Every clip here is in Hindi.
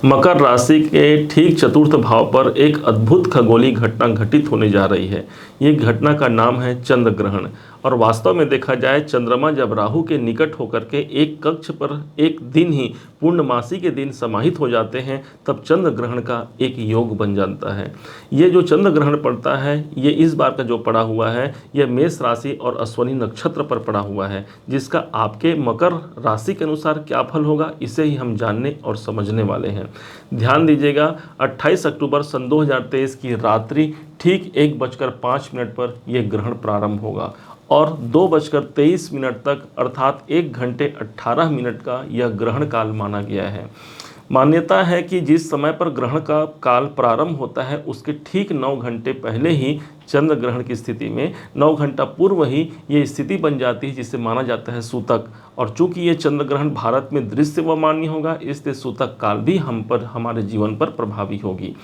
मकर राशि के ठीक चतुर्थ भाव पर एक अद्भुत खगोलीय घटना घटित होने जा रही है। ये घटना का नाम है चंद्र ग्रहण। और वास्तव में देखा जाए, चंद्रमा जब राहु के निकट होकर के एक कक्ष पर एक दिन ही पूर्णमासी के दिन समाहित हो जाते हैं, तब चंद्र ग्रहण का एक योग बन जाता है। ये जो चंद्र ग्रहण पड़ता है, ये इस बार का जो पड़ा हुआ है, यह मेष राशि और अश्विनी नक्षत्र पर पड़ा हुआ है, जिसका आपके मकर राशि के अनुसार क्या फल होगा, इसे ही हम जानने और समझने वाले हैं। ध्यान दीजिएगा, 28 अक्टूबर सन 2023 की रात्रि ठीक 1:05 पर यह ग्रहण प्रारंभ होगा और 2:23 तक अर्थात 1 घंटे 18 मिनट का यह ग्रहण काल माना गया है। मान्यता है कि जिस समय पर ग्रहण का काल प्रारंभ होता है, उसके ठीक 9 घंटे पहले ही चंद्र ग्रहण की स्थिति में 9 घंटा पूर्व ही ये स्थिति बन जाती है, जिसे माना जाता है सूतक। और चूंकि ये चंद्र ग्रहण भारत में दृश्य व मान्य होगा, इसलिए सूतक काल भी हम पर, हमारे जीवन पर प्रभावी होगी।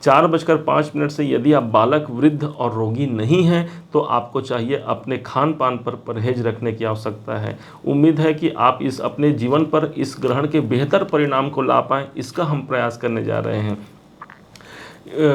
4:05 से यदि आप बालक, वृद्ध और रोगी नहीं हैं, तो आपको चाहिए अपने खान पान पर परहेज रखने की आवश्यकता है। उम्मीद है कि आप इस अपने जीवन पर इस ग्रहण के बेहतर परिणाम को ला पाएँ, इसका हम प्रयास करने जा रहे हैं।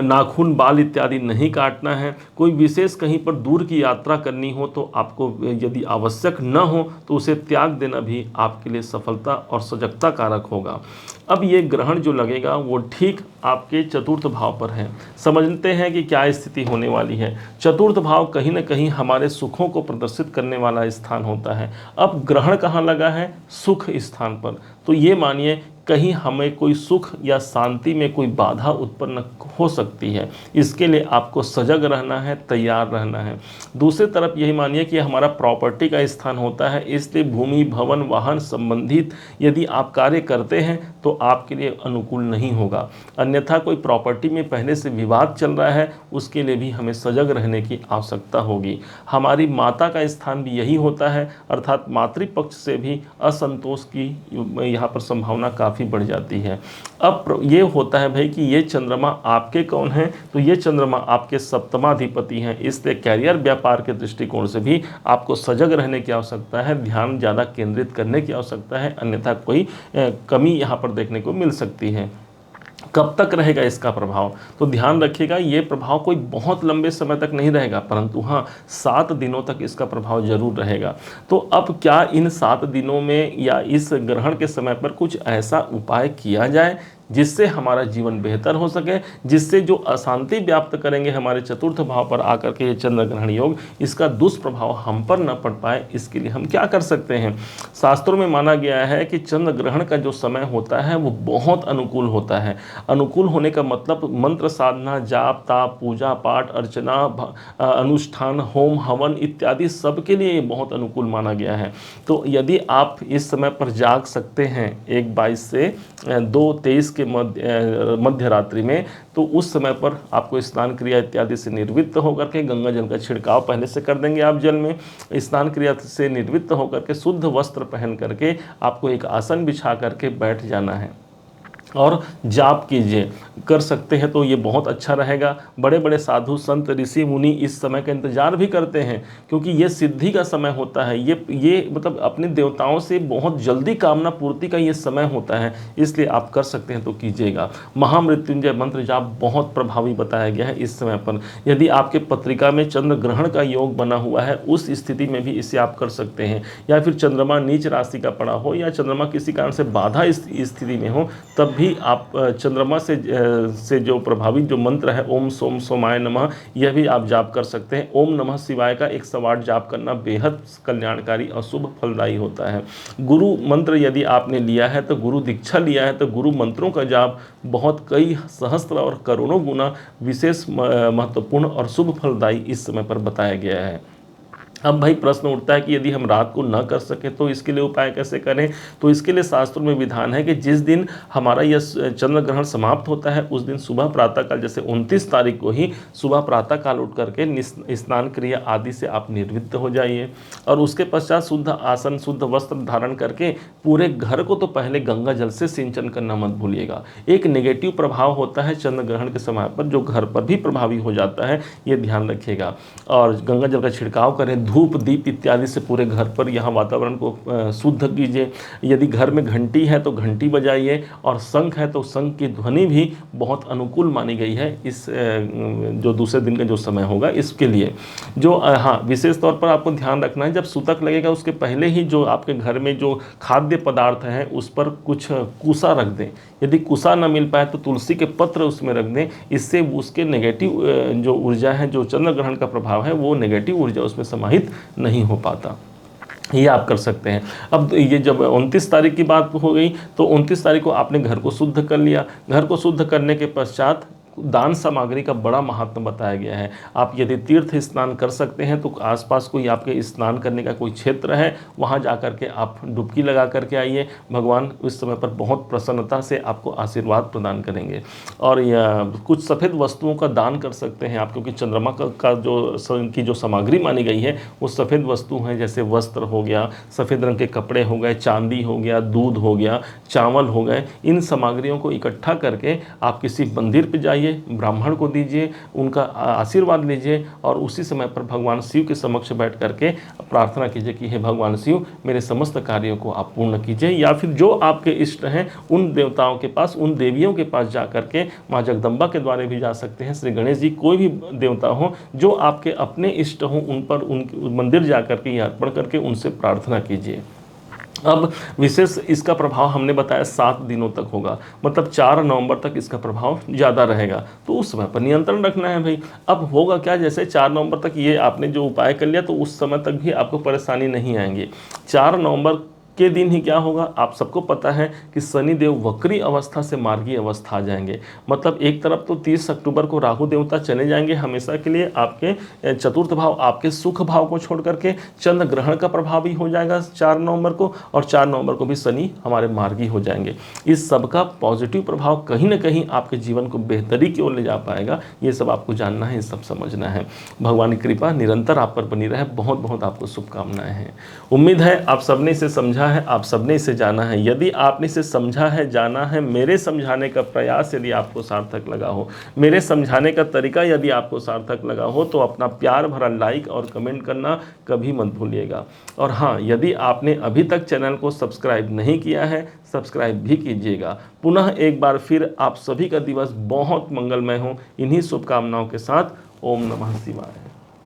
नाखून, बाल इत्यादि नहीं काटना है। कोई विशेष कहीं पर दूर की यात्रा करनी हो तो आपको, यदि आवश्यक न हो तो उसे त्याग देना भी आपके लिए सफलता और सजगता कारक होगा। अब ये ग्रहण जो लगेगा वो ठीक आपके चतुर्थ भाव पर है। समझते हैं कि क्या स्थिति होने वाली है। चतुर्थ भाव कहीं ना कहीं हमारे सुखों को प्रदर्शित करने वाला स्थान होता है। अब ग्रहण कहाँ लगा है? सुख स्थान पर। तो ये मानिए कहीं हमें कोई सुख या शांति में कोई बाधा उत्पन्न हो सकती है। इसके लिए आपको सजग रहना है, तैयार रहना है। दूसरी तरफ यही मानिए कि हमारा प्रॉपर्टी का स्थान होता है, इसलिए भूमि, भवन, वाहन संबंधित यदि आप कार्य करते हैं तो आपके लिए अनुकूल नहीं होगा। अन्यथा कोई प्रॉपर्टी में पहले से विवाद चल रहा है, उसके लिए भी हमें सजग रहने की आवश्यकता होगी। हमारी माता का स्थान भी यही होता है, अर्थात मातृपक्ष से भी असंतोष की यहाँ पर संभावना काफ़ी बढ़ जाती है। अब ये होता है भाई कि ये चंद्रमा आपके कौन हैं? तो ये चंद्रमा आपके सप्तमाधिपति हैं, इसलिए कैरियर, व्यापार के दृष्टिकोण से भी आपको सजग रहने की आवश्यकता है, ध्यान ज़्यादा केंद्रित करने की आवश्यकता है, अन्यथा कोई कमी यहाँ पर देखने को मिल सकती है। कब तक रहेगा इसका प्रभाव? तो ध्यान रखिएगा, ये प्रभाव कोई बहुत लंबे समय तक नहीं रहेगा, परंतु हाँ 7 दिनों तक इसका प्रभाव जरूर रहेगा। तो अब क्या इन 7 दिनों में या इस ग्रहण के समय पर कुछ ऐसा उपाय किया जाए जिससे हमारा जीवन बेहतर हो सके, जिससे जो अशांति व्याप्त करेंगे हमारे चतुर्थ भाव पर आकर के ये चंद्र ग्रहण योग, इसका दुष्प्रभाव हम पर न पड़ पाए, इसके लिए हम क्या कर सकते हैं? शास्त्रों में माना गया है कि चंद्र ग्रहण का जो समय होता है वो बहुत अनुकूल होता है। अनुकूल होने का मतलब मंत्र साधना, जाप ताप, पूजा पाठ, अर्चना, अनुष्ठान, होम हवन इत्यादि सबके लिए ये बहुत अनुकूल माना गया है। तो यदि आप इस समय पर जाग सकते हैं 1:22 से 2:23 के मध्य रात्रि में, तो उस समय पर आपको स्नान क्रिया इत्यादि से निवृत्त होकर के, गंगा जल का छिड़काव पहले से कर देंगे आप जल में, स्नान क्रिया से निवृत्त होकर के शुद्ध वस्त्र पहन करके आपको एक आसन बिछा करके बैठ जाना है और जाप कीजिए। कर सकते हैं तो ये बहुत अच्छा रहेगा। बड़े बड़े साधु संत ऋषि मुनि इस समय का इंतजार भी करते हैं, क्योंकि ये सिद्धि का समय होता है। ये मतलब अपने देवताओं से बहुत जल्दी कामना पूर्ति का ये समय होता है, इसलिए आप कर सकते हैं तो कीजिएगा। महामृत्युंजय मंत्र जाप बहुत प्रभावी बताया गया है इस समय पर। यदि आपके पत्रिका में चंद्र ग्रहण का योग बना हुआ है, उस स्थिति में भी इसे आप कर सकते हैं। या फिर चंद्रमा नीच राशि का पड़ा हो या चंद्रमा किसी कारण से बाधा इस स्थिति में हो, तब भी आप चंद्रमा से जो प्रभावित जो मंत्र है ओम सोम सोमाय नमः, यह भी आप जाप कर सकते हैं। ओम नमः शिवाय का 108 जाप करना बेहद कल्याणकारी और शुभ फलदायी होता है। गुरु मंत्र यदि आपने लिया है, तो गुरु दीक्षा लिया है, तो गुरु मंत्रों का जाप बहुत कई सहस्त्र और करोड़ों गुना विशेष महत्वपूर्ण और शुभ फलदायी इस समय पर बताया गया है। अब भाई प्रश्न उठता है कि यदि हम रात को न कर सके तो इसके लिए उपाय कैसे करें? तो इसके लिए शास्त्रों में विधान है कि जिस दिन हमारा यह चंद्र ग्रहण समाप्त होता है, उस दिन सुबह प्रातःकाल, जैसे 29 तारीख को ही सुबह प्रातःकाल उठ करके स्नान क्रिया आदि से आप निवृत्त हो जाइए और उसके पश्चात शुद्ध आसन, शुद्ध वस्त्र धारण करके पूरे घर को तो पहले गंगा जल से सिंचन करना मत भूलिएगा। एक नेगेटिव प्रभाव होता है चंद्र ग्रहण के समय पर, जो घर पर भी प्रभावी हो जाता है, ये ध्यान रखिएगा। और गंगा जल का छिड़काव करें, धूप दीप इत्यादि से पूरे घर पर यहाँ वातावरण को शुद्ध कीजिए। यदि घर में घंटी है तो घंटी बजाइए, और शंख है तो शंख की ध्वनि भी बहुत अनुकूल मानी गई है इस जो दूसरे दिन का जो समय होगा इसके लिए। जो हाँ, विशेष तौर पर आपको ध्यान रखना है, जब सूतक लगेगा उसके पहले ही जो आपके घर में जो खाद्य पदार्थ हैं उस पर कुछ कुसा रख दें। यदि कुसा न मिल पाए तो तुलसी के पत्र उसमें रख दें। इससे उसके नेगेटिव जो ऊर्जा है, जो चंद्र ग्रहण का प्रभाव है, वो नेगेटिव ऊर्जा उसमें समाहित नहीं हो पाता। ये आप कर सकते हैं। अब ये जब 29 तारीख की बात हो गई तो 29 तारीख को आपने घर को शुद्ध कर लिया। घर को शुद्ध करने के पश्चात दान सामग्री का बड़ा महत्व बताया गया है। आप यदि तीर्थ स्नान कर सकते हैं तो आसपास कोई आपके स्नान करने का कोई क्षेत्र है, वहाँ जा कर के आप डुबकी लगा करके आइए। भगवान उस समय पर बहुत प्रसन्नता से आपको आशीर्वाद प्रदान करेंगे। और कुछ सफ़ेद वस्तुओं का दान कर सकते हैं आप, क्योंकि चंद्रमा का जो सामग्री मानी गई है वो सफ़ेद वस्तु हैं, जैसे वस्त्र हो गया, सफ़ेद रंग के कपड़े हो गए, चांदी हो गया, दूध हो गया, चावल हो गए। इन सामग्रियों को इकट्ठा करके आप किसी मंदिर पर जाइए, ब्राह्मण को दीजिए, उनका आशीर्वाद लीजिए, और उसी समय पर भगवान शिव के समक्ष बैठ करके प्रार्थना कीजिए कि हे भगवान शिव, मेरे समस्त कार्यों को आप पूर्ण कीजिए। या फिर जो आपके इष्ट हैं उन देवताओं के पास, उन देवियों के पास जा करके, माँ जगदम्बा के द्वारा भी जा सकते हैं, श्री गणेश जी, कोई भी देवता हो जो आपके अपने इष्ट हों, उन पर उन मंदिर जा करके अर्पण करके उनसे प्रार्थना कीजिए। अब विशेष इसका प्रभाव हमने बताया 7 दिनों तक होगा, मतलब 4 नवंबर तक इसका प्रभाव ज़्यादा रहेगा, तो उस समय पर नियंत्रण रखना है भाई। अब होगा क्या, जैसे 4 नवंबर तक ये आपने जो उपाय कर लिया तो उस समय तक भी आपको परेशानी नहीं आएंगी। 4 नवंबर के दिन ही क्या होगा, आप सबको पता है कि शनिदेव वक्री अवस्था से मार्गी अवस्था आ जाएंगे। मतलब एक तरफ तो 30 अक्टूबर को राहु देवता चले जाएंगे हमेशा के लिए आपके चतुर्थ भाव, आपके सुख भाव को छोड़ करके। चंद्र ग्रहण का प्रभाव भी हो जाएगा 4 नवंबर को, और 4 नवंबर को भी शनि हमारे मार्गी हो जाएंगे। इस सब का पॉजिटिव प्रभाव कहीं ना कहीं आपके जीवन को बेहतरी की ओर ले जा पाएगा। ये सब आपको जानना है, ये सब समझना है। भगवान की कृपा निरंतर आप पर बनी रहे। बहुत बहुत आपको शुभकामनाएं हैं। उम्मीद है आप सबने इसे समझा है, आप सबने इसे जाना है। यदि आपने इसे समझा है, जाना है, मेरे समझाने का प्रयास यदि आपको सार्थक लगा हो, मेरे समझाने का तरीका यदि आपको सार्थक लगा हो, तो अपना प्यार भरा लाइक और कमेंट करना कभी मत भूलिएगा। और हाँ, यदि आपने अभी तक चैनल को सब्सक्राइब नहीं किया है, सब्सक्राइब भी कीजिएगा। पुनः एक बार फिर आप सभी का दिवस बहुत मंगलमय हो। इन्हीं शुभकामनाओं के साथ ओम नमः शिवाय।